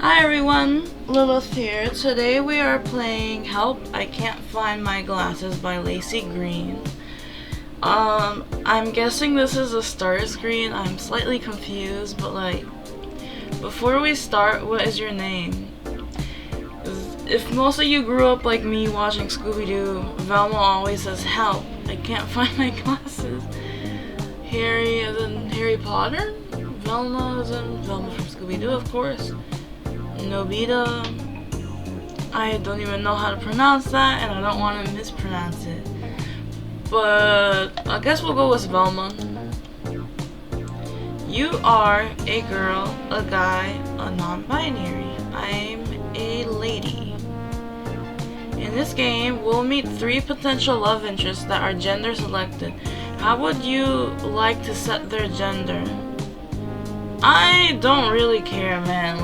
Hi everyone, Lilith here. Today we are playing Help, I Can't Find My Glasses by Lacey Green. I'm guessing this is a start screen. I'm slightly confused, but before we start, what is your name? If most of you grew up like me watching Scooby-Doo, Velma always says, "Help, I can't find my glasses." Harry as in Harry Potter? Velma as in Velma from Scooby-Doo, of course. Nobita. I don't even know how to pronounce that, and I don't want to mispronounce it. But I guess we'll go with Velma. You are a girl, a guy, a non-binary. I'm a lady. In this game, we'll meet 3 potential love interests that are gender selected. How would you like to set their gender? I don't really care, man.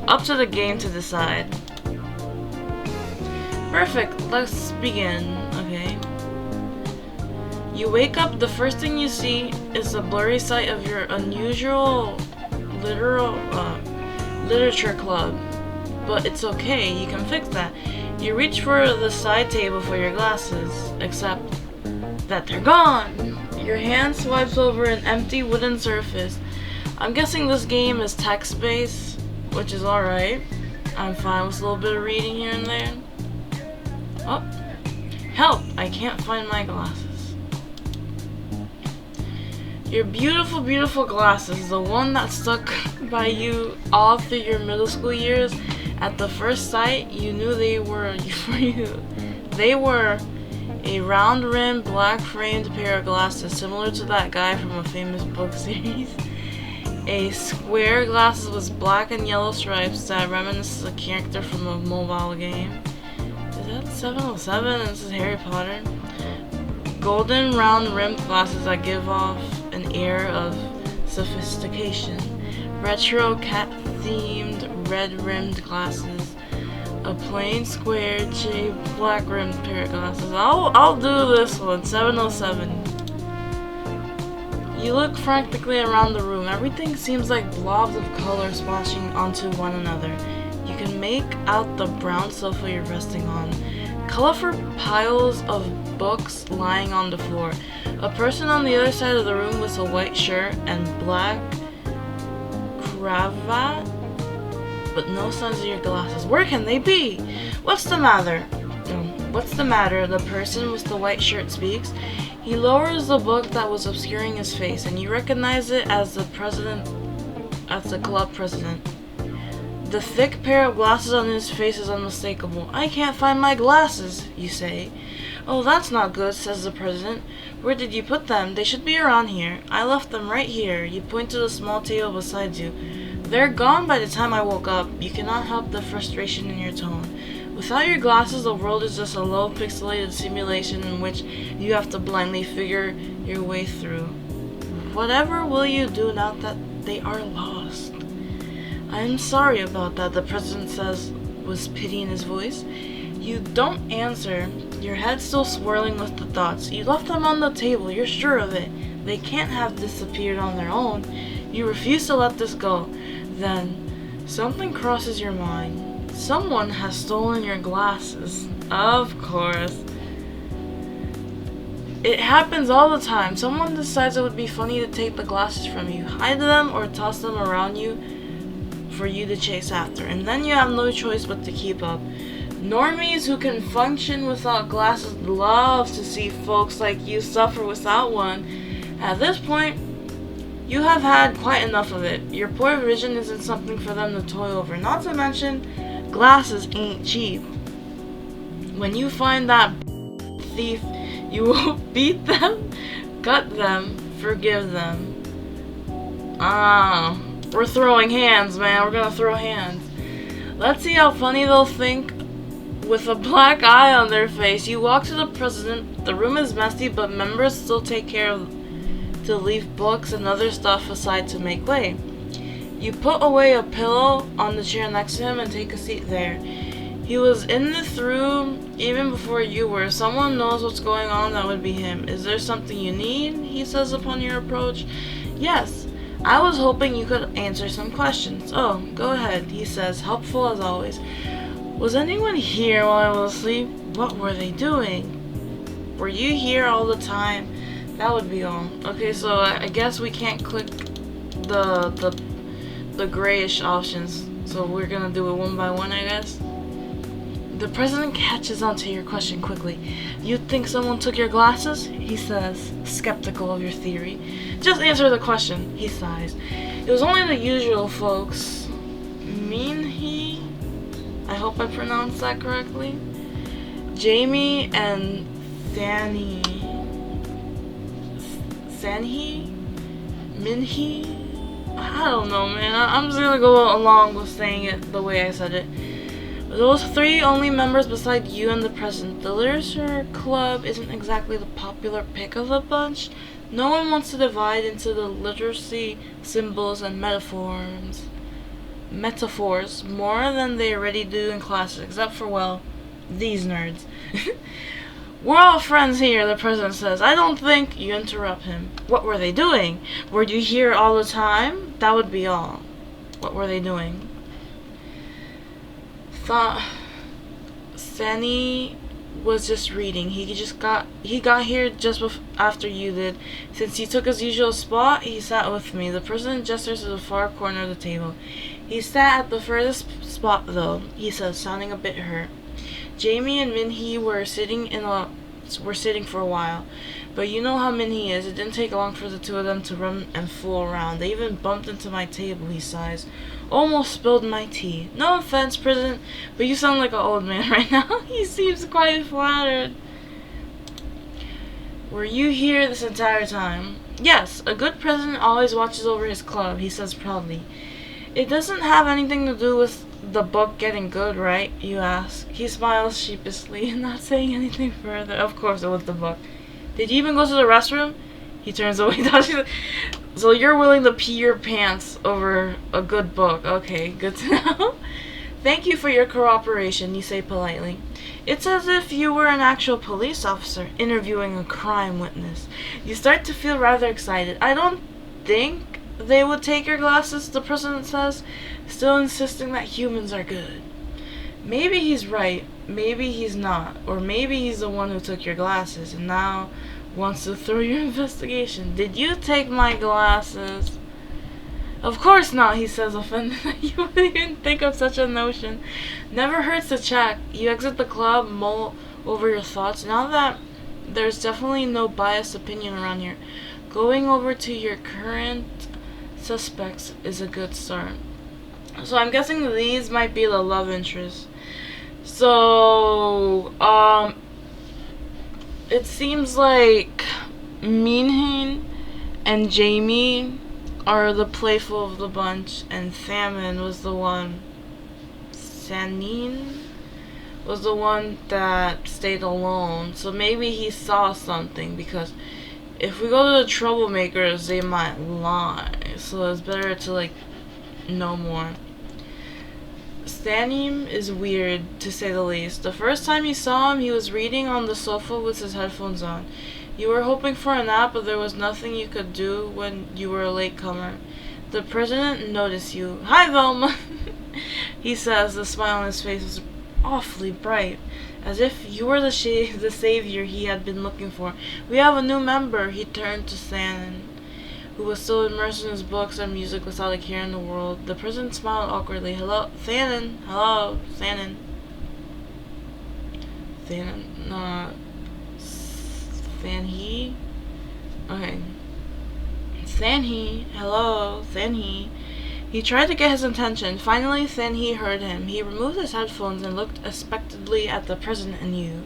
Up to the game to decide. Perfect, let's begin, okay? You wake up, the first thing you see is a blurry sight of your unusual literature club. But it's okay, you can fix that. You reach for the side table for your glasses, except that they're gone. Your hand swipes over an empty wooden surface. I'm guessing this game is text-based, which is alright. I'm fine with a little bit of reading here and there. Oh, help! I can't find my glasses. Your beautiful, beautiful glasses, the one that stuck by you all through your middle school years. At the first sight, you knew they were for you. They were a round-rimmed, black-framed pair of glasses, similar to that guy from a famous book series. A square glasses with black and yellow stripes that reminisces a character from a mobile game. Is that 707 and this is Harry Potter? Golden round-rimmed glasses that give off an air of sophistication. Retro cat-themed red-rimmed glasses. A plain square shaped black-rimmed pair of glasses. I'll do this one, 707. You look frantically around the room. Everything seems like blobs of color splashing onto one another. You can make out the brown sofa you're resting on. Colorful piles of books lying on the floor. A person on the other side of the room with a white shirt and black cravat, but no signs of your glasses. Where can they be? What's the matter? What's the matter? The person with the white shirt speaks. He lowers the book that was obscuring his face, and you recognize it as the club president. The thick pair of glasses on his face is unmistakable. "I can't find my glasses," you say. "Oh, that's not good," says the president. "Where did you put them? They should be around here." "I left them right here." You point to the small table beside you. "They're gone by the time I woke up." You cannot help the frustration in your tone. Without your glasses, the world is just a low pixelated simulation in which you have to blindly figure your way through. Whatever will you do now that they are lost? "I'm sorry about that," the president says with pity in his voice. You don't answer, your head still swirling with the thoughts. You left them on the table, you're sure of it. They can't have disappeared on their own. You refuse to let this go. Then, something crosses your mind. Someone has stolen your glasses. Of course. It happens all the time. Someone decides it would be funny to take the glasses from you, hide them, or toss them around you for you to chase after, and then you have no choice but to keep up. Normies who can function without glasses love to see folks like you suffer without one. At this point, you have had quite enough of it. Your poor vision isn't something for them to toy over. Not to mention, glasses ain't cheap. When you find that thief, you will beat them, gut them, forgive them. We're throwing hands, man. We're gonna throw hands. Let's see how funny they'll think with a black eye on their face. You walk to the president. The room is messy, but members still take care to leave books and other stuff aside to make way. You put away a pillow on the chair next to him and take a seat there. He was in this room even before you were. Someone knows what's going on, that would be him. "Is there something you need?" he says upon your approach. "Yes, I was hoping you could answer some questions. Oh, go ahead, he says, helpful as always. Was anyone here while I was asleep? What were they doing? Were you here all the time? That would be all. Okay, so I guess we can't click the grayish options. So we're gonna do it one by one, I guess. The president catches on to your question quickly. You think someone took your glasses? He says, skeptical of your theory. Just answer the question, he sighs. It was only the usual folks. Mean he? I hope I pronounced that correctly. Jamie and Sanhi? Minhee? I don't know, man. I'm just gonna go along with saying it the way I said it. Those three only members beside you and the president. The literature club isn't exactly the popular pick of the bunch. No one wants to divide into the literacy symbols and metaphors more than they already do in classes, except for, well, these nerds. We're all friends here, the president says. I don't think you interrupt him. What were they doing? Were you here all the time? That would be all. What were they doing? Sanny was just reading. He got here just after you did. Since he took his usual spot, he sat with me. The president gestures to the far corner of the table. He sat at the furthest spot though, he says, sounding a bit hurt. Jamie and Minhee were sitting for a while. But you know how Minhee is. It didn't take long for the two of them to run and fool around. They even bumped into my table, he sighs. Almost spilled my tea. No offense, President, but you sound like an old man right now. He seems quite flattered. Were you here this entire time? Yes, a good president always watches over his club, he says proudly. It doesn't have anything to do with the book getting good, right? You ask. He smiles sheepishly, not saying anything further. Of course it was the book. Did you even go to the restroom? He turns away. So you're willing to pee your pants over a good book. Okay, good to know. Thank you for your cooperation, you say politely. It's as if you were an actual police officer interviewing a crime witness. You start to feel rather excited. I don't think they would take your glasses, the president says, still insisting that humans are good. Maybe he's right, maybe he's not, or maybe he's the one who took your glasses and now wants to throw your investigation. Did you take my glasses? Of course not, he says, offended that you would even think of such a notion. Never hurts to check. You exit the club, mull over your thoughts. Now that there's definitely no biased opinion around here, going over to your current suspects is a good start. So I'm guessing these might be the love interests. So, it seems like Minhee and Jamie are the playful of the bunch, and Sanin was the one that stayed alone. So maybe he saw something, because if we go to the troublemakers, they might lie. So it's better to know more. Sanim is weird, to say the least. The first time you saw him, he was reading on the sofa with his headphones on. You were hoping for a nap, but there was nothing you could do when you were a latecomer. The president noticed you. Hi, Velma, he says, the smile on his face was awfully bright, as if you were the savior he had been looking for. We have a new member. He turned to Sanin, who was still immersed in his books and music without a care in the world. The president smiled awkwardly. Hello, Sanin. Hello, Sanin. Sanhee? Okay. Sanhee. Hello, Sanhee. He tried to get his attention. Finally, Sanhee heard him. He removed his headphones and looked expectantly at the president and you.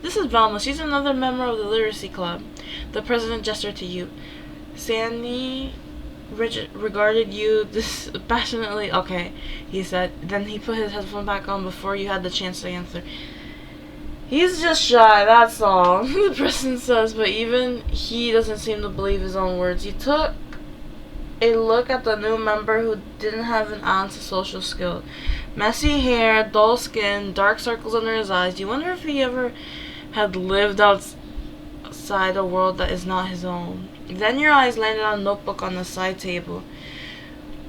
This is Velma. She's another member of the Literacy Club. The president gestured to you. Sandy regarded you dispassionately. Okay, he said. Then he put his headphone back on before you had the chance to answer. He's just shy, that's all, the president says, but even he doesn't seem to believe his own words. He took a look at the new member who didn't have an ounce of social skill. Messy hair, dull skin, dark circles under his eyes. Do you wonder if he ever had lived outside a world that is not his own? Then your eyes landed on a notebook on the side table.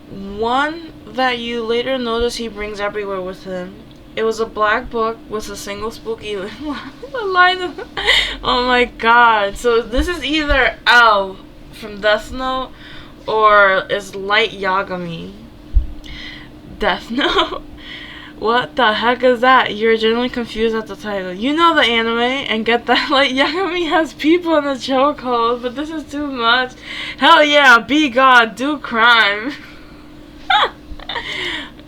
One that you later notice he brings everywhere with him. It was a black book with a single spooky line of... Oh my god. So this is either L from Death Note or is Light Yagami. Death Note? What the heck is that? You're genuinely confused at the title. You know the anime and get that Light Yagami has people in the chokehold, but this is too much. Hell yeah, be God, do crime.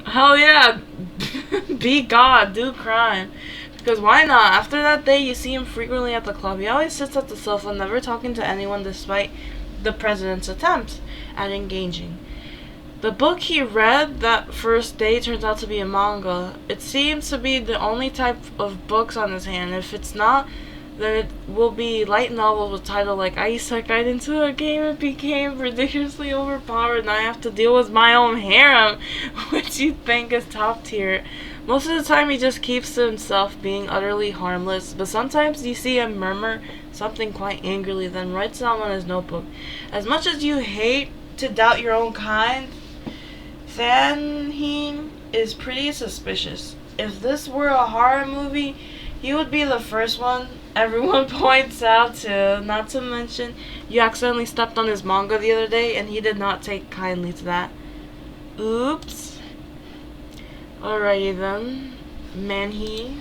Hell yeah, be God, do crime. Because why not? After that day, you see him frequently at the club. He always sits at the sofa, never talking to anyone despite the president's attempts at engaging. The book he read that first day turns out to be a manga. It seems to be the only type of books on his hand. If it's not, then it will be light novels with titles like Isekai into a game. It became ridiculously overpowered, and I have to deal with my own harem, which you think is top tier. Most of the time he just keeps to himself, being utterly harmless, but sometimes you see him murmur something quite angrily, then writes down on his notebook. As much as you hate to doubt your own kind, Sanheen is pretty suspicious. If this were a horror movie, he would be the first one everyone points out to. Not to mention, you accidentally stepped on his manga the other day, and he did not take kindly to that. Oops. Alrighty then. Minhee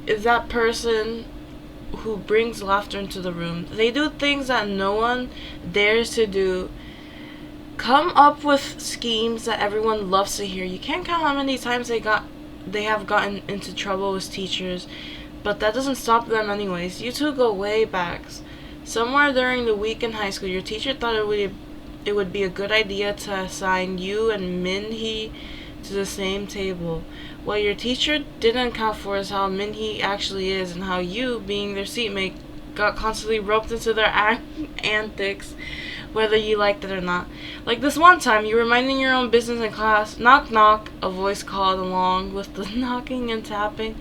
is that person who brings laughter into the room. They do things that no one dares to do. Come up with schemes that everyone loves to hear. You can't count how many times they have gotten into trouble with teachers, but that doesn't stop them anyways. You two go way back. Somewhere during the week in high school, your teacher thought it would be a good idea to assign you and Minhee to the same table. What your teacher didn't account for is how Minhee actually is, and how you, being their seatmate, got constantly roped into their antics, whether you liked it or not. Like this one time, you were minding your own business in class. Knock knock, a voice called along with the knocking and tapping.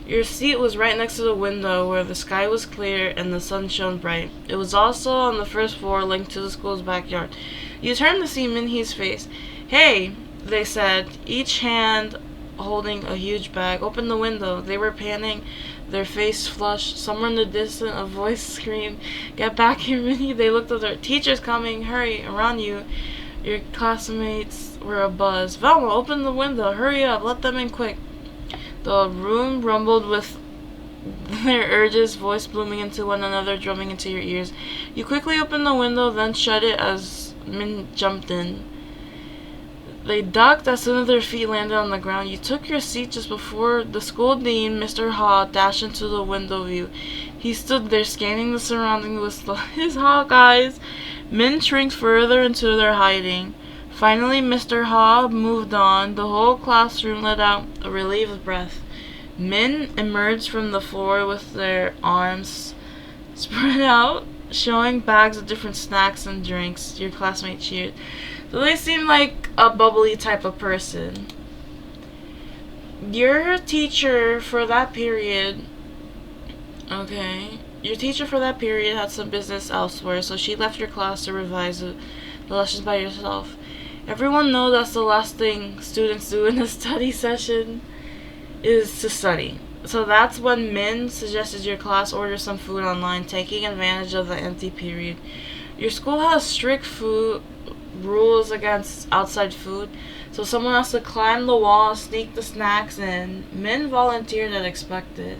Your seat was right next to the window where the sky was clear and the sun shone bright. It was also on the first floor linked to the school's backyard. You turned to see Minhee's face. Hey, they said, each hand holding a huge bag. Open the window. They were panning, their face flushed. Somewhere in the distance, a voice screamed, "Get back here, Minhee!" They looked at their teachers coming. Hurry, around you. Your classmates were abuzz. Velma, open the window. Hurry up, let them in quick. The room rumbled with their urges, voice blooming into one another, drumming into your ears. You quickly opened the window, then shut it as Min jumped in. They ducked as soon as their feet landed on the ground. You took your seat just before the school dean, Mr. Haw, dashed into the window view. He stood there, scanning the surroundings with his hawk eyes. Min shrinks further into their hiding. Finally, Mr. Haw moved on. The whole classroom let out a relieved breath. Min emerged from the floor with their arms spread out, showing bags of different snacks and drinks. Your classmate cheered. So they seem like a bubbly type of person. Your teacher for that period had some business elsewhere, so she left your class to revise the lessons by yourself. Everyone knows that's the last thing students do in a study session is to study. So that's when Min suggested your class order some food online, taking advantage of the empty period. Your school has strict food rules against outside food, so someone has to climb the wall, sneak the snacks in. Min volunteered as expected.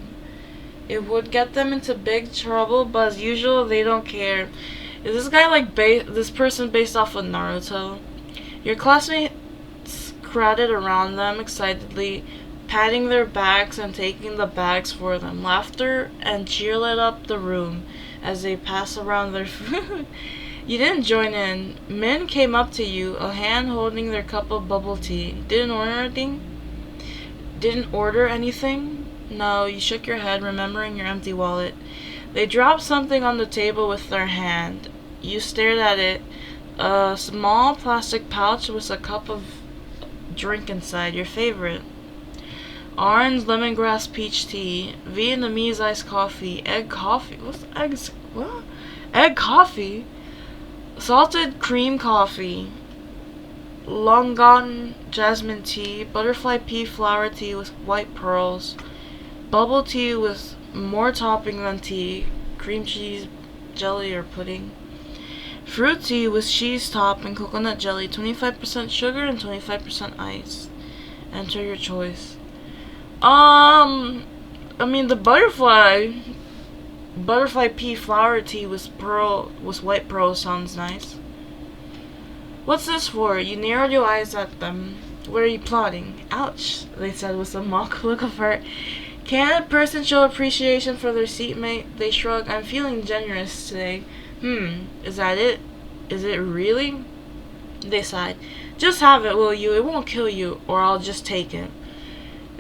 It would get them into big trouble, but as usual, they don't care. Is this guy like this person based off of Naruto? Your classmates crowded around them excitedly, patting their backs and taking the bags for them. Laughter and cheer lit up the room as they passed around their food. You didn't join in. Min came up to you, a hand holding their cup of bubble tea. Didn't order anything? No, you shook your head, remembering your empty wallet. They dropped something on the table with their hand. You stared at it. A small plastic pouch with a cup of drink inside, your favorite. Orange lemongrass peach tea, Vietnamese iced coffee, egg coffee. What's eggs? What? Egg coffee? Salted cream coffee, Longan jasmine tea, butterfly pea flower tea with white pearls, bubble tea with more topping than tea, cream cheese, jelly or pudding, fruit tea with cheese top and coconut jelly, 25% sugar and 25% ice. Enter your choice. I mean the butterfly pea flower tea with white pearl sounds nice. What's this for? You narrowed your eyes at them. What are you plotting? Ouch, they said with a mock look of hurt. Can a person show appreciation for their seatmate? They shrugged. I'm feeling generous today. Is that it? Is it really? They sighed. Just have it, will you? It won't kill you, or I'll just take it.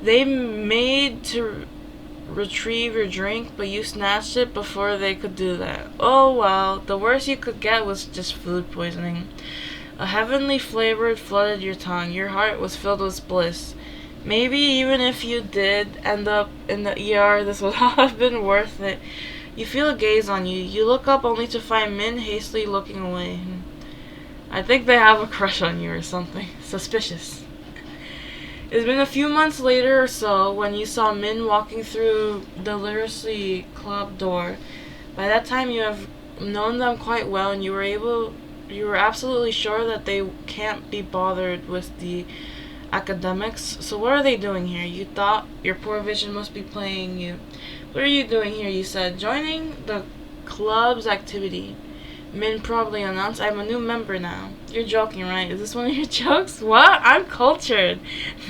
They made to retrieve your drink, but you snatched it before they could do that. Oh well, the worst you could get was just food poisoning. A heavenly flavor flooded your tongue. Your heart was filled with bliss. Maybe even if you did end up in the ER, this would all have been worth it. You feel a gaze on you. You look up only to find Min hastily looking away. I think they have a crush on you or something. Suspicious. It's been a few months later or so when you saw Min walking through the literacy club door. By that time you have known them quite well and you were absolutely sure that they can't be bothered with the academics. So what are they doing here? You thought your poor vision must be playing you. What are you doing here? You said. Joining the club's activity. Min probably announced, I'm a new member now. You're joking, right? Is this one of your jokes? What? I'm cultured.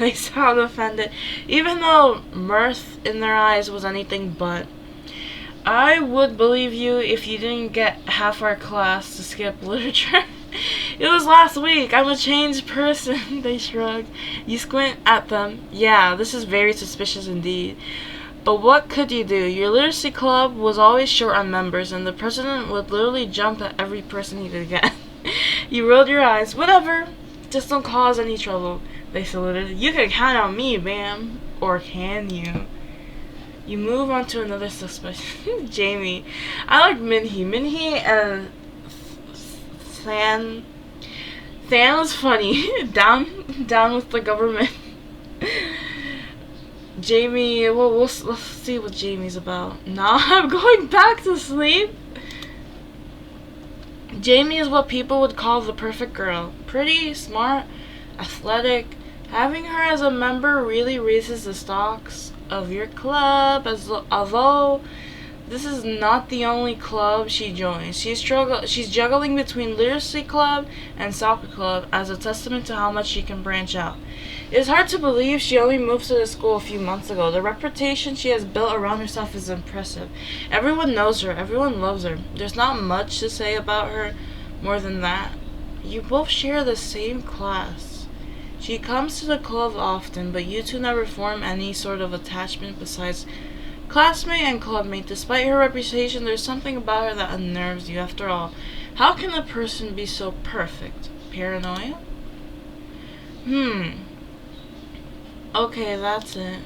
They sound offended, even though mirth in their eyes was anything but. I would believe you if you didn't get half our class to skip literature. It was last week. I'm a changed person. They shrugged. You squint at them. Yeah, this is very suspicious indeed. But what could you do? Your literacy club was always short on members, and the president would literally jump at every person he could get. You rolled your eyes. Whatever. Just don't cause any trouble. They saluted. You can count on me, ma'am. Or can you? You move on to another suspicion. Jamie. I like Minhee. Minhee and Than was funny. down with the government. Jamie, well, let's see what Jamie's about. Nah, I'm going back to sleep. Jamie is what people would call the perfect girl. Pretty, smart, athletic. Having her as a member really raises the stocks of your club, although this is not the only club she joins. She's juggling between literacy club and soccer club as a testament to how much she can branch out. It is hard to believe she only moved to the school a few months ago. The reputation she has built around herself is impressive. Everyone knows her. Everyone loves her. There's not much to say about her more than that. You both share the same class. She comes to the club often, but you two never form any sort of attachment besides classmate and clubmate. Despite her reputation, there's something about her that unnerves you. After all, how can a person be so perfect? Paranoia? Okay, that's it.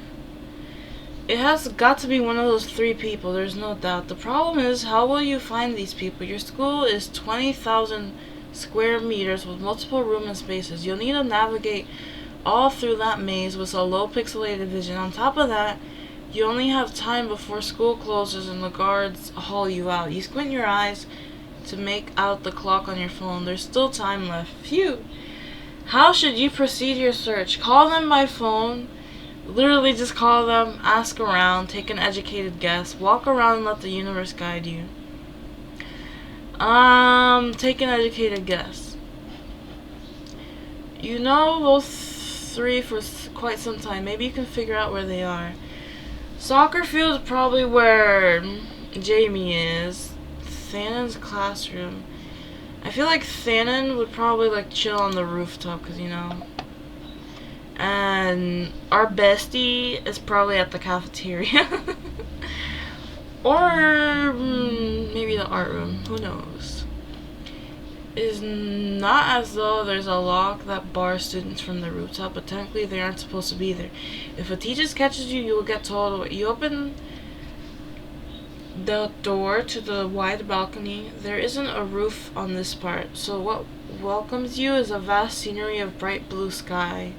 It has got to be one of those three people, there's no doubt. The problem is, how will you find these people? Your school is 20,000 square meters with multiple room and spaces. You'll need to navigate all through that maze with a low pixelated vision. On top of that, you only have time before school closes and the guards haul you out. You squint your eyes to make out the clock on your phone. There's still time left. Phew! How should you proceed your search? Call them by phone. Literally just call them, ask around, take an educated guess, walk around and let the universe guide you. Take an educated guess. You know those three for quite some time. Maybe you can figure out where they are. Soccer field is probably where Jamie is. Thannon's classroom. I feel like Thannon would probably like chill on the rooftop, cause you know. And our bestie is probably at the cafeteria. Or maybe the art room. Who knows? is not as though there's a lock that bars students from the rooftop, but technically they aren't supposed to be there. If a teacher catches you, you will get told. You open the door to the wide balcony. There isn't a roof on this part, so what welcomes you is a vast scenery of bright blue sky.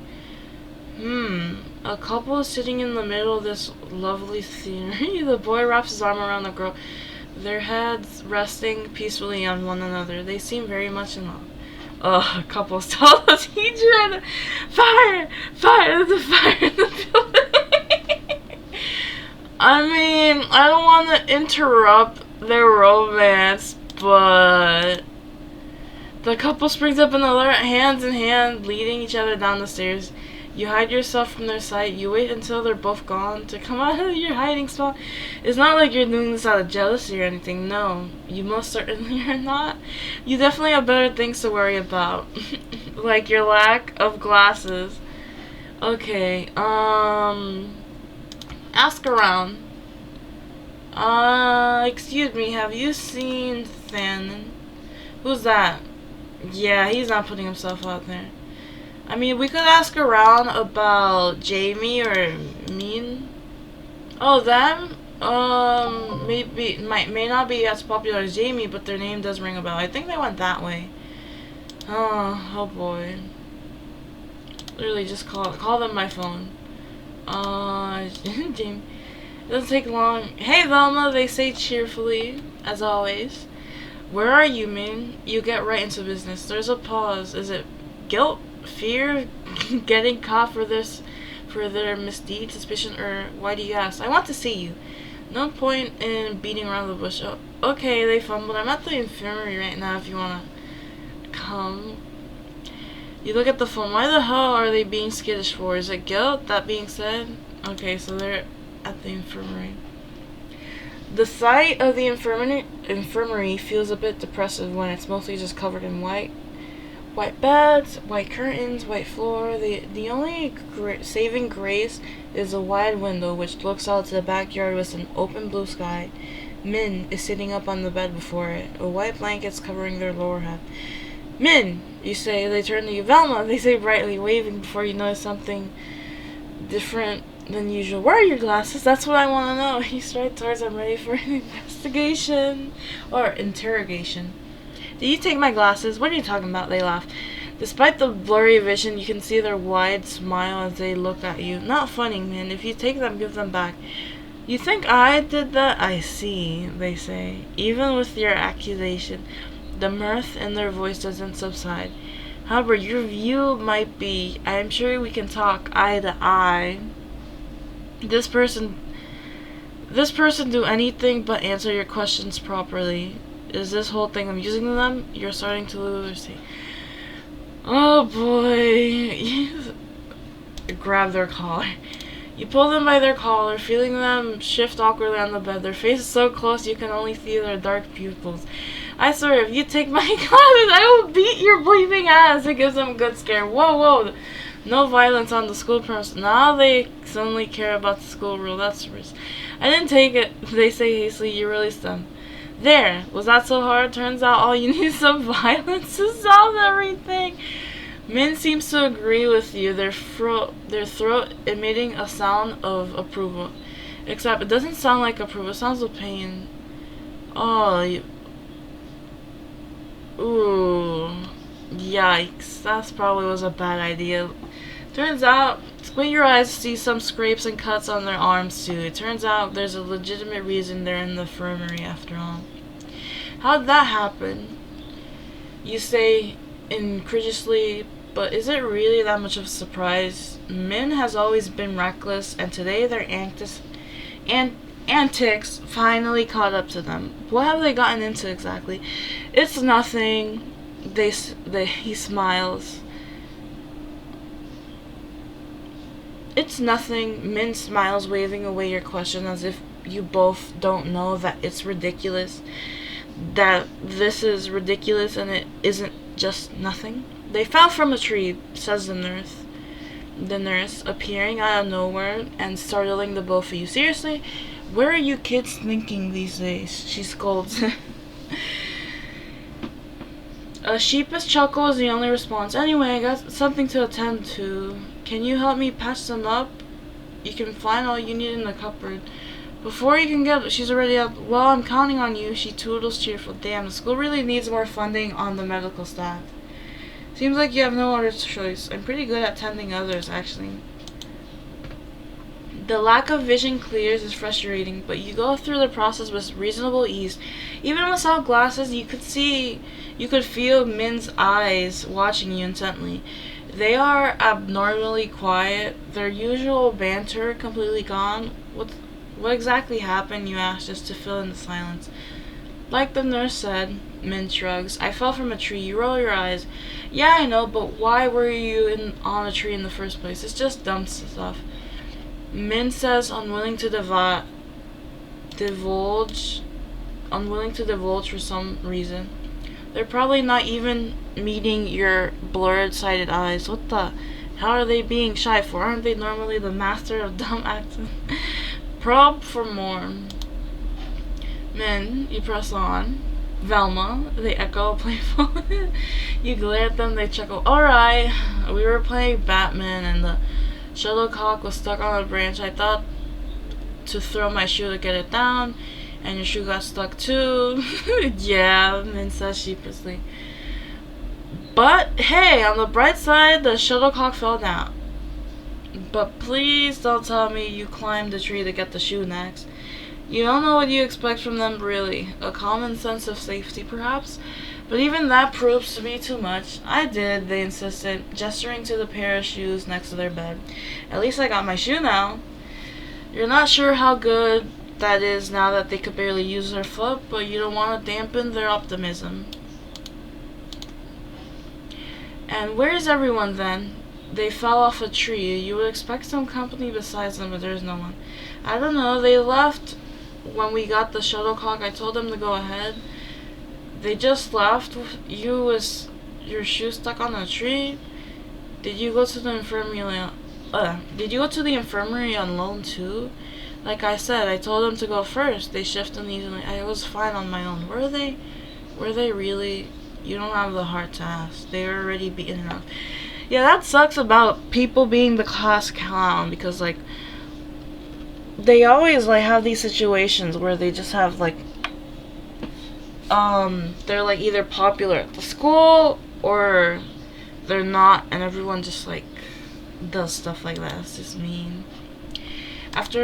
A couple is sitting in the middle of this lovely scenery. The boy wraps his arm around the girl, their heads resting peacefully on one another. They seem very much in love. Couples tell the teacher, fire! Fire! There's a fire in the building! I mean, I don't want to interrupt their romance, but the couple springs up in the alert, hands in hand, leading each other down the stairs. You hide yourself from their sight. You wait until they're both gone to come out of your hiding spot. It's not like you're doing this out of jealousy or anything. No, you most certainly are not. You definitely have better things to worry about. Like your lack of glasses. Okay, ask around. Excuse me, have you seen Thanon? Who's that? Yeah, he's not putting himself out there. I mean, we could ask around about Jamie or Mean. Oh, them? May not be as popular as Jamie, but their name does ring a bell. I think they went that way. Oh boy. Literally just call them my phone. Jamie. It doesn't take long. Hey, Velma, they say cheerfully, as always. Where are you, Min? You get right into business. There's a pause. Is it guilt? Fear? Getting caught for their misdeed? Suspicion? Or why do you ask? I want to see you. No point in beating around the bush. Oh, okay, they fumbled. I'm at the infirmary right now if you want to come. You look at the phone. Why the hell are they being skittish for? Is it guilt? That being said? Okay, so they're at the infirmary. The sight of the infirmary feels a bit depressive when it's mostly just covered in white beds, white curtains, white floor. The only saving grace is a wide window which looks out to the backyard with an open blue sky. Min is sitting up on the bed before it, a white blanket's covering their lower half. Min, you say. They turn to you. Velma, they say brightly, waving before you notice something different than usual. Where are your glasses? That's what I want to know. He strides towards I'm ready for an investigation. Or interrogation. Did you take my glasses? What are you talking about? They laugh. Despite the blurry vision, you can see their wide smile as they look at you. Not funny, man. If you take them, give them back. You think I did that? I see, they say. Even with your accusation, the mirth in their voice doesn't subside. However, your view might be, I'm sure we can talk eye to eye. This person do anything but answer your questions properly. Is this whole thing amusing to them? You're starting to lose. Oh boy. Grab their collar. You pull them by their collar, feeling them shift awkwardly on the bed. Their faces so close you can only see their dark pupils. I swear, if you take my glasses, I will beat your bleeping ass. It gives them a good scare. Whoa. No violence on the school premises. Now they suddenly care about the school rule. That's risk. I didn't take it, they say hastily. You release them. There. Was that so hard? Turns out all you need is some violence to solve everything. Min seems to agree with you, their throat emitting a sound of approval. Except it doesn't sound like approval, it sounds of pain. Oh, ooh. Yikes. That probably was a bad idea. Turns out, squint your eyes to see some scrapes and cuts on their arms too. It turns out there's a legitimate reason they're in the infirmary after all. How'd that happen? You say incredulously, but is it really that much of a surprise? Min has always been reckless, and today their antics finally caught up to them. What have they gotten into exactly? It's nothing. He smiles. It's nothing. Min smiles, waving away your question as if you both don't know that it's ridiculous. That this is ridiculous and it isn't just nothing. They fell from a tree, says the nurse, appearing out of nowhere and startling the both of you. Seriously? Where are you kids thinking these days? She scolds. A sheepish chuckle is the only response. Anyway, I got something to attend to. Can you help me patch them up? You can find all you need in the cupboard. Before you can get, she's already up. Well, I'm counting on you. She toodles cheerful. Damn, the school really needs more funding on the medical staff. Seems like you have no other choice. I'm pretty good at tending others, actually. The lack of vision clears is frustrating, but you go through the process with reasonable ease. Even without glasses, you could feel Min's eyes watching you intently. They are abnormally quiet, their usual banter completely gone. What exactly happened, you ask, just to fill in the silence. Like the nurse said, Min shrugs. I fell from a tree. You roll your eyes. Yeah, I know, but why were you on a tree in the first place? It's just dumb stuff. Min says, unwilling to divulge for some reason. They're probably not even meeting your blurred-sighted eyes. What the hell are they being shy for? Aren't they normally the master of dumb accents? Probe for more. Min, you press on. Velma, they echo playful. You glare at them, they chuckle. Alright, we were playing Batman and the shuttlecock was stuck on a branch. I thought to throw my shoe to get it down, and your shoe got stuck too. Yeah, Min says sheepishly. But hey, on the bright side, the shuttlecock fell down. But please don't tell me you climbed the tree to get the shoe next. You don't know what you expect from them, really. A common sense of safety, perhaps? But even that proves to be too much. I did, they insisted, gesturing to the pair of shoes next to their bed. At least I got my shoe now. You're not sure how good that is now that they could barely use their foot, but you don't want to dampen their optimism. And where's everyone then? They fell off a tree. You would expect some company besides them, but there's no one. I don't know. They left when we got the shuttlecock. I told them to go ahead. They just left. You was your shoe stuck on a tree. Did you go to the infirmary? Did you go to the infirmary on loan too? Like I said, I told them to go first. They shifted easily. I was fine on my own. Were they? Were they really? You don't have the heart to ask. They were already beaten enough. Yeah, that sucks about people being the class clown, because like they always like have these situations where they just have like they're like either popular at the school or they're not, and everyone just like does stuff like that. It's just mean. As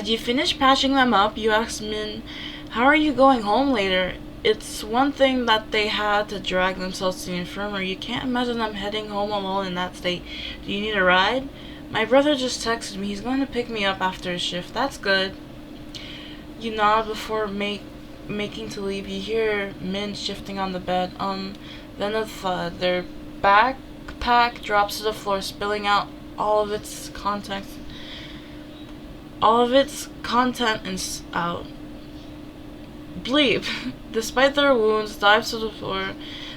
you finish patching them up, you ask Min, how are you going home later? It's one thing that they had to drag themselves to the infirmary. You can't imagine them heading home alone in that state. Do you need a ride? My brother just texted me. He's going to pick me up after his shift. That's good. You nod before making to leave. You hear Min shifting on the bed. Then a thud. Their backpack drops to the floor, spilling out all of its contents. All of its content is out. Bleep. Despite their wounds, dives to the floor.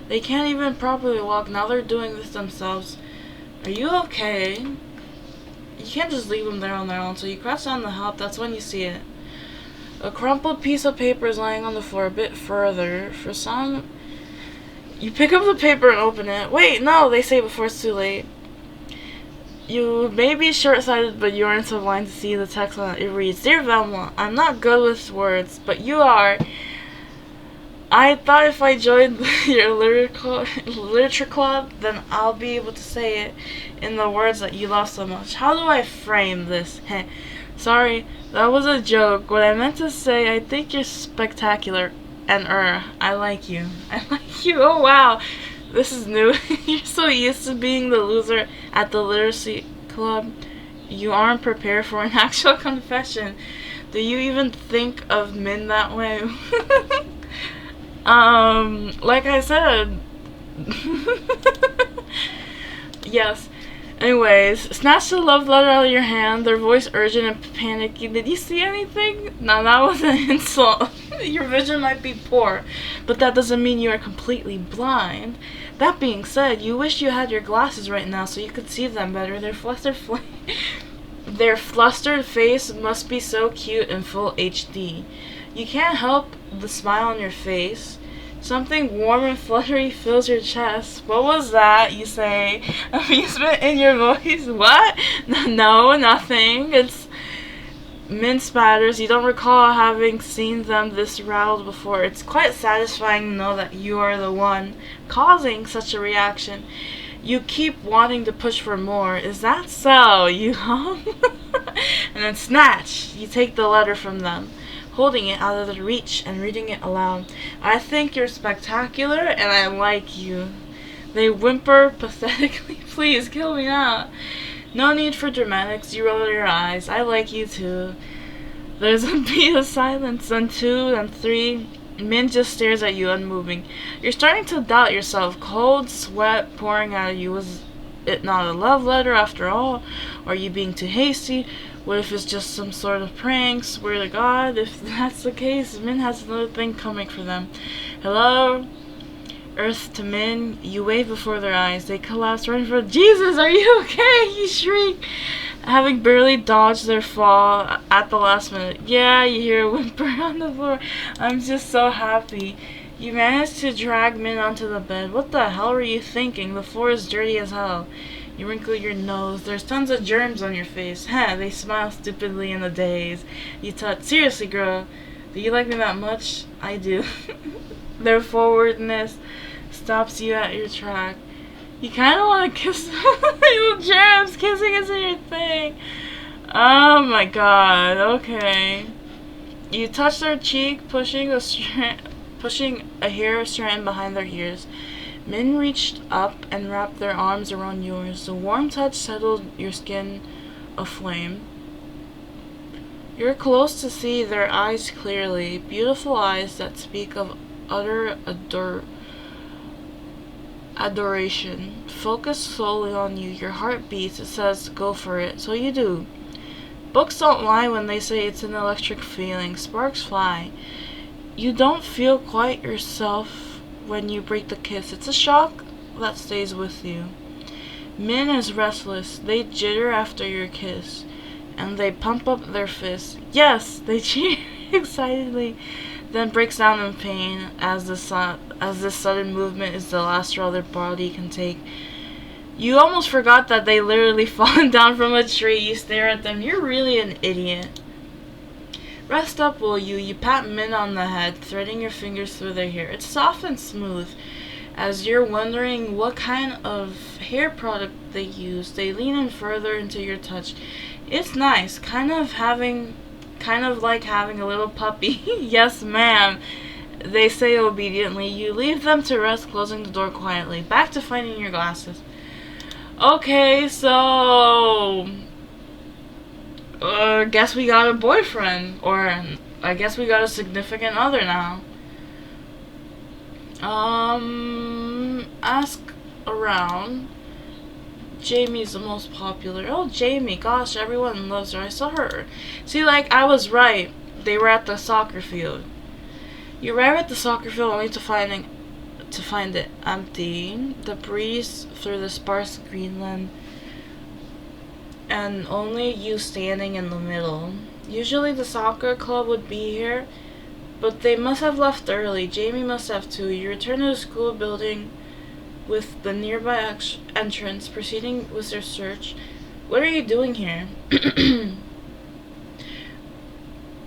They can't even properly walk. Now they're doing this themselves. Are you okay? You can't just leave them there on their own, so you crouch down to help. That's when you see it. A crumpled piece of paper is lying on the floor a bit further. For some, you pick up the paper and open it. Wait, no, they say before it's too late. You may be short-sighted, but you aren't so blind to see the text on it. It reads, Dear Velma, I'm not good with words, but you are. I thought if I joined your literature club, then I'll be able to say it in the words that you love so much. How do I frame this? Sorry, that was a joke. What I meant to say, I think you're spectacular. And I like you. I like you. Oh wow. This is new. You're so used to being the loser at the literacy club. You aren't prepared for an actual confession. Do you even think of Min that way? Like I said. Yes. Anyways, snatch the love letter out of your hand, their voice urgent and panicky. Did you see anything? No, that was an insult. Your vision might be poor, but that doesn't mean you are completely blind. That being said, you wish you had your glasses right now so you could see them better. Their flustered face must be so cute in full HD. You can't help the smile on your face. Something warm and fluttery fills your chest. What was that? You say, amusement in your voice. What? No, nothing. It's mint spatters. You don't recall having seen them this riled before. It's quite satisfying to know that you are the one causing such a reaction. You keep wanting to push for more. Is that so? You hum? And then snatch. You take the letter from them, holding it out of their reach and reading it aloud. I think you're spectacular and I like you. They whimper pathetically. Please, kill me now. No need for dramatics. You roll your eyes. I like you too. There's a beat of silence, then 2, then 3. Min just stares at you, unmoving. You're starting to doubt yourself. Cold sweat pouring out of you. Was it not a love letter after all? Or are you being too hasty? What if it's just some sort of prank? Swear to God, if that's the case, Min has another thing coming for them. Hello? Earth to Min. You wave before their eyes. They collapse right in front of Jesus, are you okay? You shriek, having barely dodged their fall at the last minute. Yeah, you hear a whimper on the floor. I'm just so happy. You managed to drag Min onto the bed. What the hell were you thinking? The floor is dirty as hell. You wrinkle your nose. There's tons of germs on your face. Heh, they smile stupidly in a daze. You touch. Seriously, girl, do you like me that much? I do. Their forwardness stops you at your track. You kind of want to kiss little germs. Kissing isn't your thing. Oh my God. Okay. You touch their cheek, pushing a hair strand behind their ears. Min reached up and wrapped their arms around yours. The warm touch settled your skin aflame. You're close to see their eyes clearly. Beautiful eyes that speak of utter adoration. Focus slowly on you. Your heart beats. It says, go for it. So you do. Books don't lie when they say it's an electric feeling. Sparks fly. You don't feel quite yourself when you break the kiss. It's a shock that stays with you. Min is restless. They jitter after your kiss, and they pump up their fists. Yes, they cheer excitedly, then breaks down in pain as this sudden movement is the last straw their body can take. You almost forgot that they literally fallen down from a tree. You stare at them. You're really an idiot. Rest up, will you? You pat Min on the head, threading your fingers through their hair. It's soft and smooth. As you're wondering what kind of hair product they use, they lean in further into your touch. It's nice, kind of like having a little puppy. Yes, ma'am, they say obediently. You leave them to rest, closing the door quietly. Back to finding your glasses. Okay, so guess we got a boyfriend, or I guess we got a significant other now. Ask around. Jamie's the most popular. Oh, Jamie, gosh, everyone loves her. I saw her. See, like, I was right. They were at the soccer field. You arrive at the soccer field only to find it empty. The breeze through the sparse greenland, and only you standing in the middle. Usually the soccer club would be here, but they must have left early. Jamie must have too. You return to the school building with the nearby entrance, proceeding with their search. What are you doing here?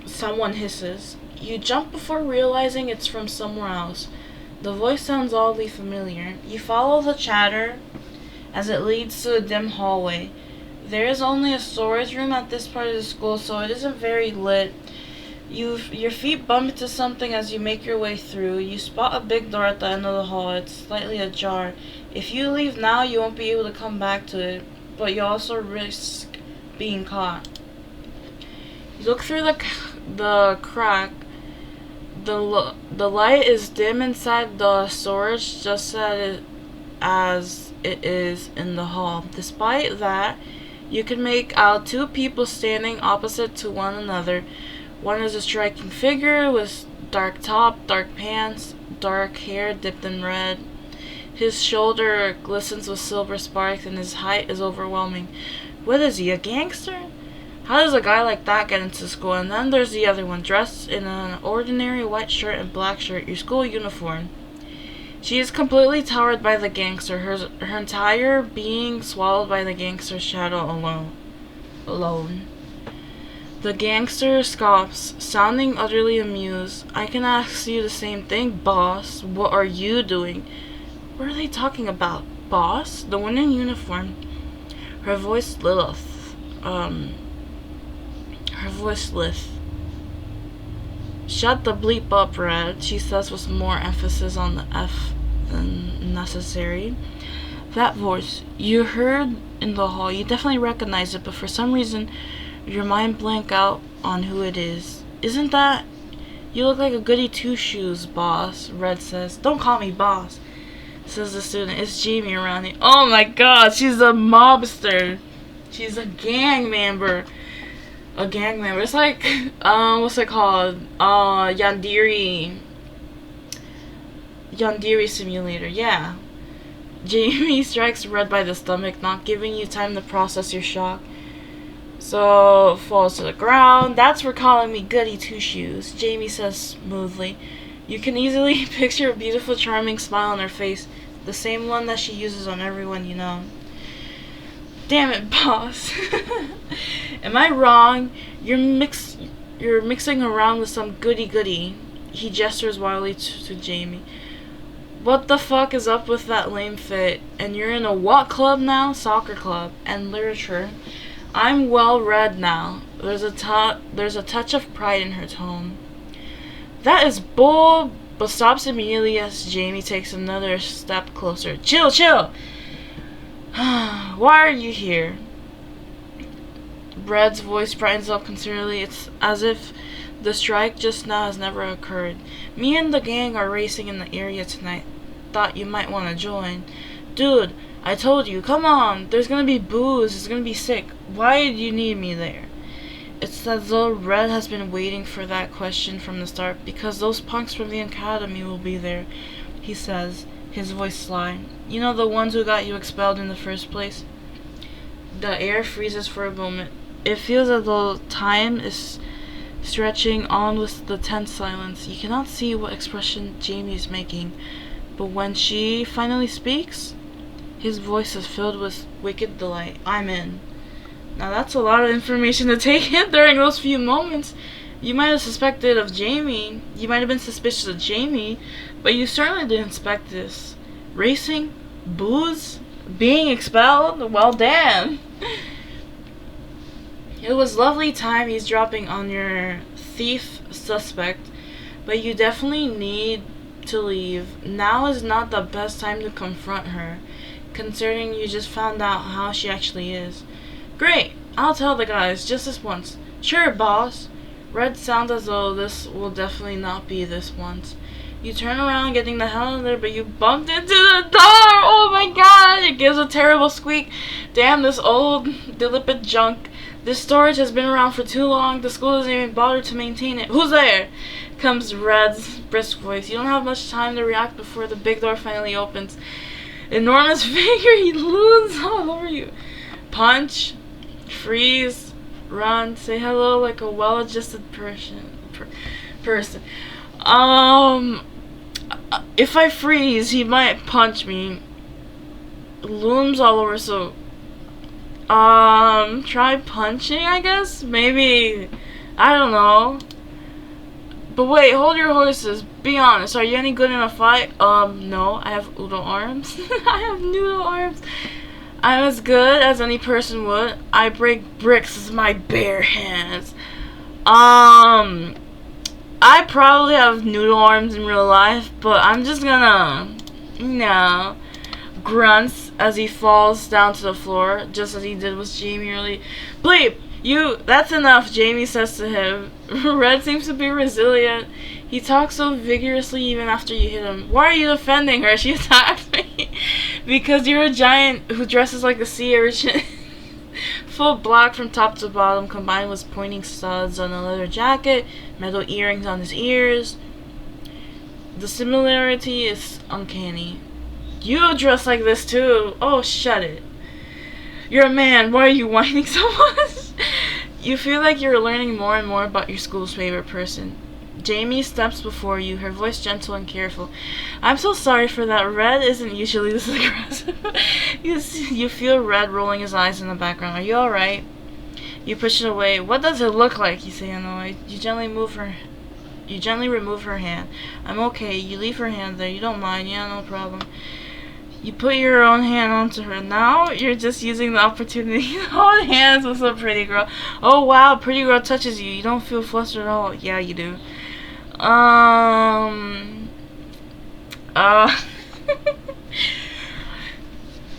Someone hisses. You jump before realizing it's from somewhere else. The voice sounds oddly familiar. You follow the chatter as it leads to a dim hallway. There is only a storage room at this part of the school, so it isn't very lit. Your feet bump into something as you make your way through. You spot a big door at the end of the hall. It's slightly ajar. If you leave now, you won't be able to come back to it, but you also risk being caught. You look through the crack. The light is dim inside the storage, just as it is in the hall. Despite that, you can make out two people standing opposite to one another. One is a striking figure with dark top, dark pants, dark hair dipped in red. His shoulder glistens with silver sparks, and his height is overwhelming. What is he, a gangster? How does a guy like that get into school? And then there's the other one, dressed in an ordinary white shirt and black shirt, your school uniform. She is completely towered by the gangster, her entire being swallowed by the gangster's shadow alone. The gangster scoffs, sounding utterly amused. I can ask you the same thing, boss. What are you doing? What are they talking about? Boss? The one in uniform. Her voice Lilith. Shut the bleep up, Red, she says with more emphasis on the F than necessary. That voice, you heard in the hall, you definitely recognize it, but for some reason, your mind blank out on who it is. Isn't that? You look like a goody two-shoes, boss, Red says. Don't call me boss, says the student. It's Jamie around here. Oh my god, she's a mobster. She's a gang member. A gang member. It's like, what's it called? Yandere Simulator. Yeah. Jamie strikes Red by the stomach, not giving you time to process your shock. So, falls to the ground. That's for calling me goody two-shoes, Jamie says smoothly. You can easily picture a beautiful, charming smile on her face. The same one that she uses on everyone you know. Damn it, boss. Am I wrong? You're mixing around with some goody-goody. He gestures wildly to Jamie. What the fuck is up with that lame fit? And you're in a what club now? Soccer club. And literature. I'm well read now. There's a touch of pride in her tone. That is bull, but stops immediately as Jamie takes another step closer. Chill. Why are you here? Red's voice brightens up considerably. It's as if the strike just now has never occurred. Me and the gang are racing in the area tonight. Thought you might want to join. Dude, I told you, come on. There's gonna be booze. It's gonna be sick. Why do you need me there? It's as though Red has been waiting for that question from the start, because those punks from the academy will be there, he says, his voice sly. You know, the ones who got you expelled in the first place? The air freezes for a moment. It feels as though time is stretching on with the tense silence. You cannot see what expression Jamie is making, but when she finally speaks, his voice is filled with wicked delight. I'm in. Now that's a lot of information to take in during those few moments. You might have suspected of Jamie. You might have been suspicious of Jamie, but you certainly didn't expect this. Racing? Booze? Being expelled? Well, damn. It was lovely time he's dropping on your thief suspect, but you definitely need to leave. Now is not the best time to confront her, considering you just found out how she actually is. Great, I'll tell the guys, just this once. Sure, boss. Red sounds as though this will definitely not be this once. You turn around getting the hell out of there, but you bumped into the door! Oh my god! It gives a terrible squeak. Damn this old, decrepit junk. This storage has been around for too long. The school doesn't even bother to maintain it. Who's there? Comes Red's brisk voice. You don't have much time to react before the big door finally opens. Enormous figure, he looms all over you. Punch, freeze, run, say hello like a well-adjusted person. If I freeze, he might punch me. Looms all over, so try punching, I guess? Maybe, I don't know. But wait, hold your horses. Be honest, are you any good in a fight? No, I have noodle arms. I have noodle arms. I'm as good as any person would. I break bricks with my bare hands. I probably have noodle arms in real life, but I'm just gonna, grunts as he falls down to the floor, just as he did with Jamie early. Bleep! That's enough, Jamie says to him. Red seems to be resilient. He talks so vigorously even after you hit him. Why are you defending her? She attacked me. Because you're a giant who dresses like a sea urchin. Full black from top to bottom, combined with pointing studs on the leather jacket, metal earrings on his ears. The similarity is uncanny. You dress like this too. Oh, shut it. You're a man. Why are you whining so much? You feel like you're learning more and more about your school's favorite person. Jamie steps before you, her voice gentle and careful. I'm so sorry for that. Red isn't usually this aggressive. You feel Red rolling his eyes in the background. Are you alright? You push it away. What does it look like? You say, annoyed. You gently remove her hand. I'm okay. You leave her hand there. You don't mind. Yeah, no problem. You put your own hand onto her. Now you're just using the opportunity to hold hands with a pretty girl. Oh wow, pretty girl touches you. You don't feel flustered at all. Yeah, you do.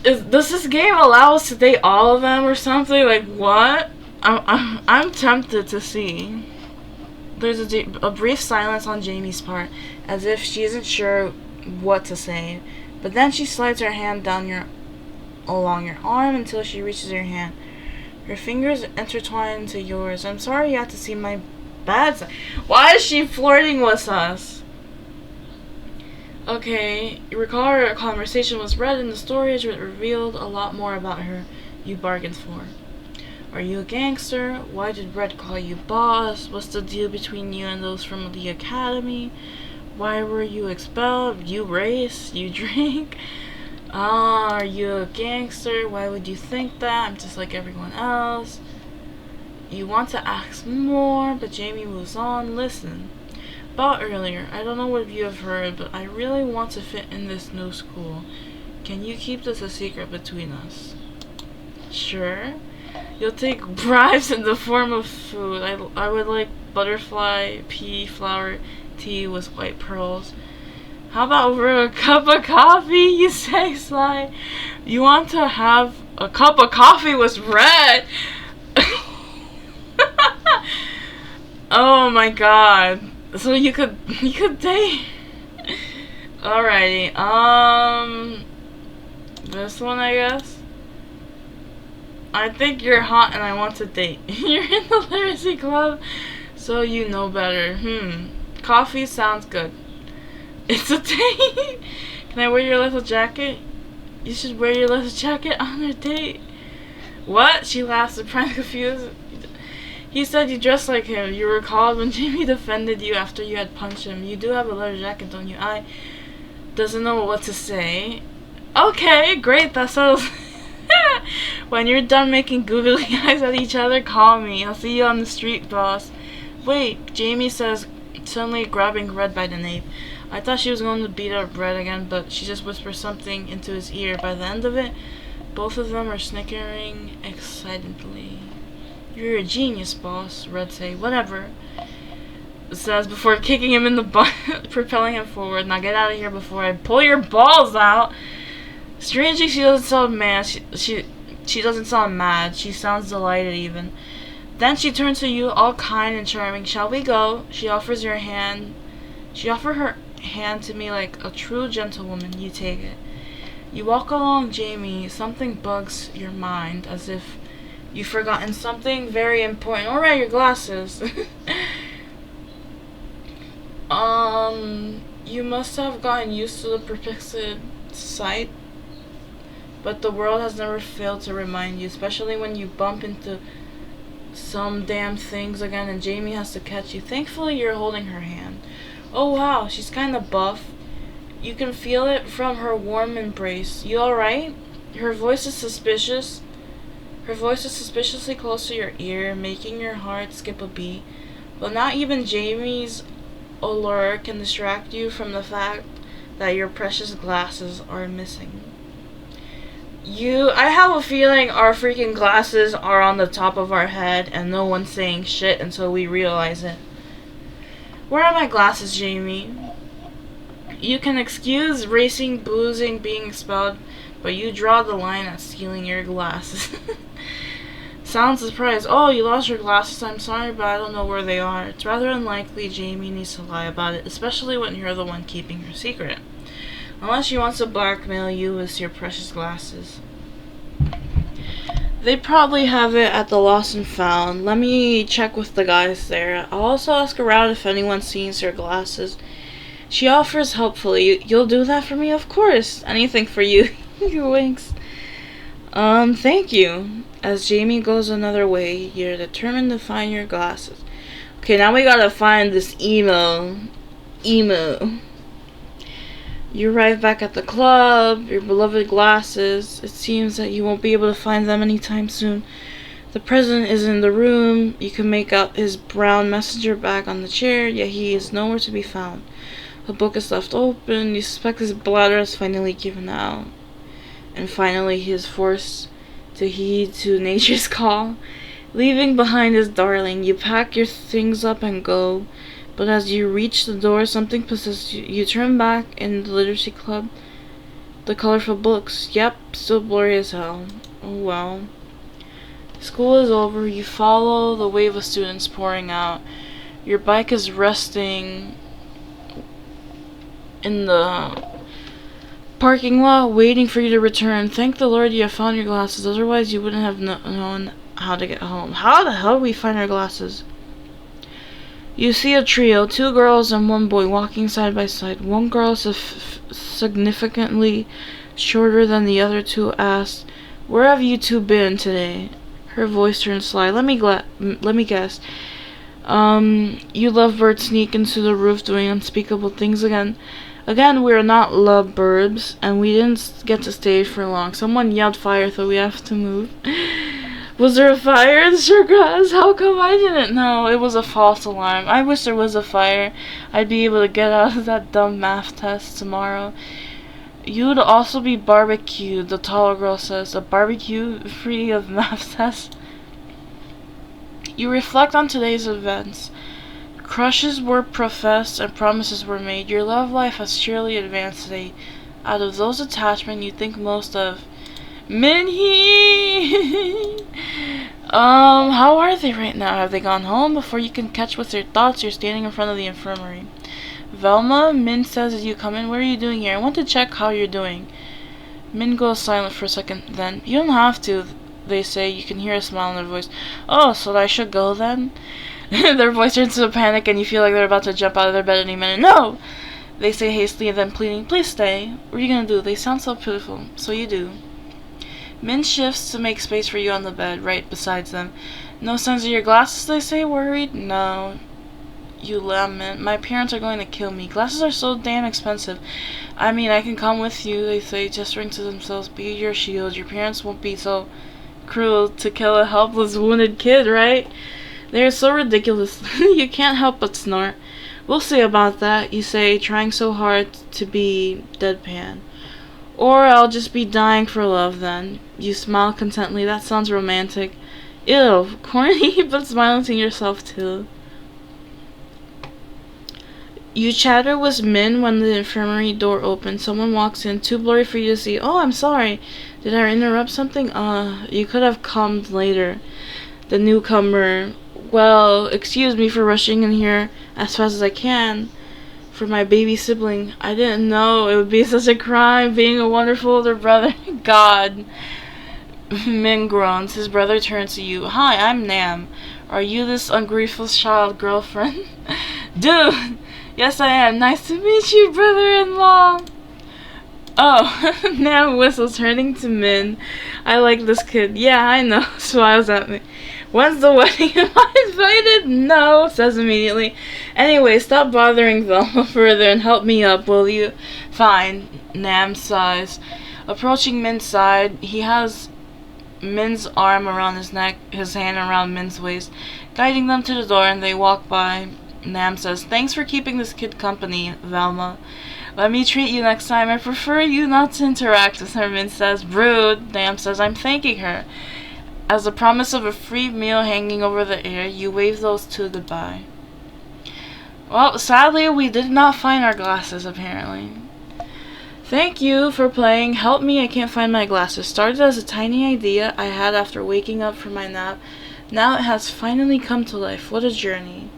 Does this game allow us to date all of them or something? Like what? I'm tempted to see. There's a brief silence on Jamie's part, as if she isn't sure what to say. But then she slides her hand along your arm until she reaches your hand. Her fingers intertwine into yours. I'm sorry you had to see my bad side. Why is she flirting with us? Okay, you recall her conversation was read in the storage, which revealed a lot more about her you bargained for. Are you a gangster? Why did Red call you boss? What's the deal between you and those from the academy? Why were you expelled? You race? You drink? Are you a gangster? Why would you think that? I'm just like everyone else. You want to ask more, but Jamie moves on. Listen. About earlier, I don't know what you have heard, but I really want to fit in this new school. Can you keep this a secret between us? Sure. You'll take bribes in the form of food. I would like butterfly pea flower tea with white pearls. How about over a cup of coffee, you say, Sly? You want to have a cup of coffee with Red? Oh my god. So you could date. Alrighty. This one, I guess. I think you're hot and I want to date. You're in the literacy club, so you know better. Coffee sounds good. It's a date. Can I wear your little jacket? You should wear your little jacket on our date. What? She laughs, surprised, confused. He said you dress like him. You recalled when Jamie defended you after you had punched him. You do have a leather jacket, don't you? I doesn't know what to say. Okay, great. That settles. When you're done making googly eyes at each other, call me. I'll see you on the street, boss. Wait, Jamie says, suddenly grabbing Red by the nape. I thought she was going to beat up Red again, but she just whispers something into his ear. By the end of it, both of them are snickering excitedly. You're a genius, boss, Red say. Whatever. Says before kicking him in the butt, propelling him forward. Now get out of here before I pull your balls out. Strangely, she doesn't sound mad. She doesn't sound mad. She sounds delighted even. Then she turns to you, all kind and charming. Shall we go? She offers her hand to me like a true gentlewoman. You take it. You walk along, Jamie. Something bugs your mind, as if you've forgotten something very important. Alright, your glasses. You must have gotten used to the perplexed sight. But the world has never failed to remind you, especially when you bump into some damn things again and Jamie has to catch you. Thankfully, you're holding her hand. Oh wow, she's kind of buff. You can feel it from her warm embrace. You alright? Her voice is suspicious. Her voice is suspiciously close to your ear, making your heart skip a beat. But not even Jamie's allure can distract you from the fact that your precious glasses are missing. I have a feeling our freaking glasses are on the top of our head and no one's saying shit until we realize it. Where are my glasses, Jamie? You can excuse racing, boozing, being expelled, but you draw the line at stealing your glasses. Sounds surprised. Oh, you lost your glasses. I'm sorry, but I don't know where they are. It's rather unlikely Jamie needs to lie about it, especially when you're the one keeping her secret. Unless she wants to blackmail you with your precious glasses. They probably have it at the Lost and Found. Let me check with the guys there. I'll also ask around if anyone sees her glasses. She offers helpfully. You'll do that for me? Of course. Anything for you. He winks. Thank you. As Jamie goes another way, you're determined to find your glasses. Okay, now we gotta find this emo. Emo. You arrive back at the club, your beloved glasses. It seems that you won't be able to find them anytime soon. The president is in the room. You can make out his brown messenger bag on the chair, yet he is nowhere to be found. The book is left open. You suspect his bladder has finally given out. And finally he is forced to heed to nature's call. Leaving behind his darling, you pack your things up and go. But as you reach the door, something possesses you. You turn back in the literacy club. The colorful books. Yep, still blurry as hell. Oh well. School is over. You follow the wave of students pouring out. Your bike is resting in the parking lot, waiting for you to return. Thank the Lord you have found your glasses. Otherwise, you wouldn't have known how to get home. How the hell do we find our glasses? You see a trio, 2 girls and 1 boy walking side by side. One girl is significantly shorter than the other 2 asks, "Where have you 2 been today?" Her voice turned sly. Let me guess. You lovebirds sneak into the roof doing unspeakable things again. Again, we are not lovebirds, and we didn't get to stay for long. Someone yelled fire, so we have to move. Was there a fire? The circle asked. How come I didn't know? It was a false alarm. I wish there was a fire. I'd be able to get out of that dumb math test tomorrow. You'd also be barbecued, the taller girl says. A barbecue free of math tests? You reflect on today's events. Crushes were professed and promises were made. Your love life has surely advanced today. Out of those attachments you think most of, Minhee! How are they right now? Have they gone home? Before you can catch what's your thoughts, you're standing in front of the infirmary. Velma, Min says as you come in, what are you doing here? I want to check how you're doing. Min goes silent for a second, then, you don't have to, they say. You can hear a smile in their voice. Oh, so I should go then? Their voice turns to a panic and you feel like they're about to jump out of their bed any minute. No! They say hastily and then pleading, please stay. What are you gonna do? They sound so pitiful. So you do. Min shifts to make space for you on the bed, right beside them. No signs of your glasses, they say, worried? No. You lament. My parents are going to kill me. Glasses are so damn expensive. I mean, I can come with you, they say, gesturing to themselves. Be your shield. Your parents won't be so cruel to kill a helpless, wounded kid, right? They're so ridiculous. You can't help but snort. We'll see about that, you say, trying so hard to be deadpan. Or I'll just be dying for love then. You smile contentedly. That sounds romantic. Ew, corny, but smiling to yourself too. You chatter with Min when the infirmary door opens. Someone walks in, too blurry for you to see. Oh, I'm sorry. Did I interrupt something? You could have come later. The newcomer. Well, excuse me for rushing in here as fast as I can. For my baby sibling. I didn't know it would be such a crime being a wonderful older brother. God. Min groans. His brother turns to you. Hi, I'm Nam. Are you this ungrateful child girlfriend? Dude. Yes, I am. Nice to meet you, brother-in-law. Oh, Nam whistles, turning to Min. I like this kid. Yeah, I know. Smiles at me. When's the wedding? Am I invited? No, says immediately. Anyway, stop bothering Velma further and help me up, will you? Fine, Nam sighs. Approaching Min's side, he has Min's arm around his neck, his hand around Min's waist, guiding them to the door, and they walk by. Nam says, thanks for keeping this kid company, Velma. Let me treat you next time. I prefer you not to interact with her, Min says. Rude, Nam says. I'm thanking her. As a promise of a free meal hanging over the air, you wave those 2 goodbye. Well, sadly, we did not find our glasses, apparently. Thank you for playing. Help me, I can't find my glasses. Started as a tiny idea I had after waking up from my nap. Now it has finally come to life. What a journey.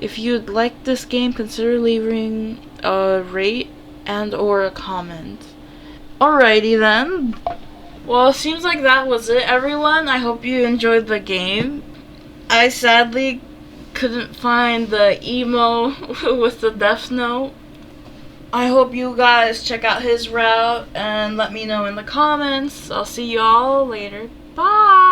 If you'd like this game, consider leaving a rate and or a comment. Alrighty then. Well, it seems like that was it, everyone. I hope you enjoyed the game. I sadly couldn't find the emo with the death note. I hope you guys check out his route and let me know in the comments. I'll see you all later. Bye!